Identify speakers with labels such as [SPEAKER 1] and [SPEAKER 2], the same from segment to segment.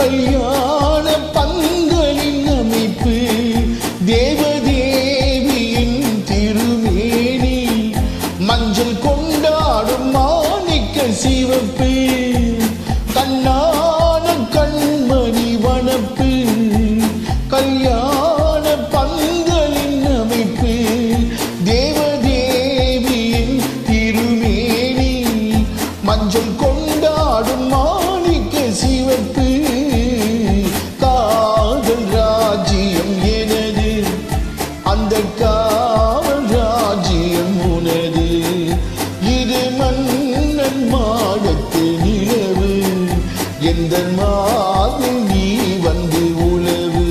[SPEAKER 1] கல்யாண பந்தலின் அமைப்பு தேவதேவியின் திருமேனி மஞ்சள் கொண்டாடும் மாணிக்க சிவப்பு கண்ணான கண்மணி வனப்பு கல்யாண பந்தலின் அமைப்பு தேவதேவியின் திருமேனி மஞ்சள் கொண்டாடும் மாணிக்க சிவப்பு காதல் ராஜ்யம் எனது அந்த காவல் ராஜ்யம் உனது இது மன்னன் மாடத்து நிலவு எந்த மாதிரி நீ வந்து உலவு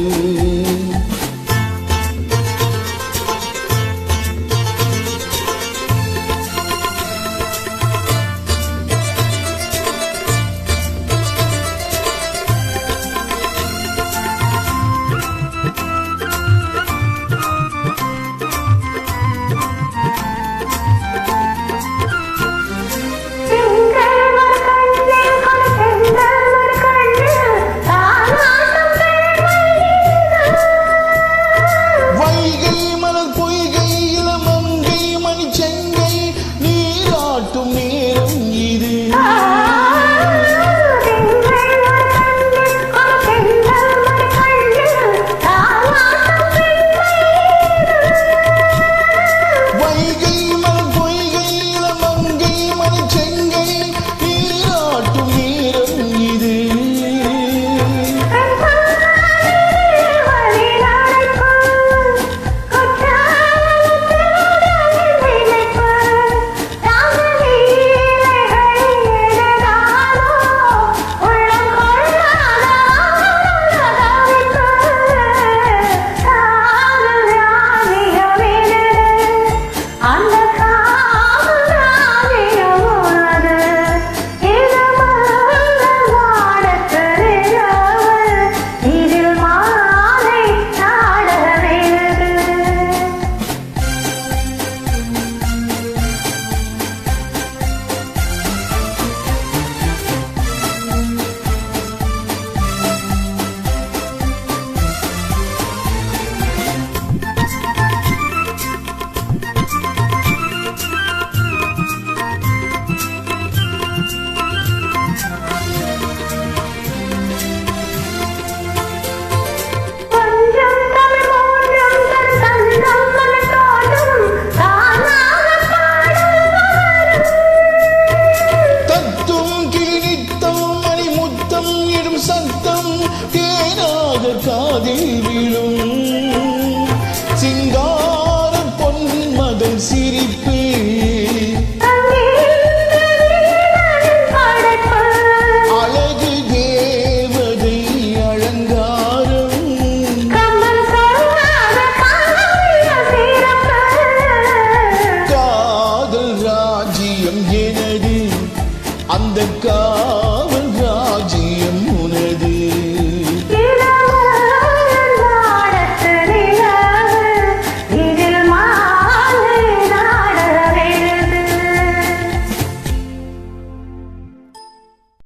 [SPEAKER 1] காதில் விழும் சிங்கார பொன்மகள் சிரிப்பு அழகு தேவதை அலங்காரம் காதல் ராஜ்யம் எனது அந்த காவல் ராஜ்யம் உனது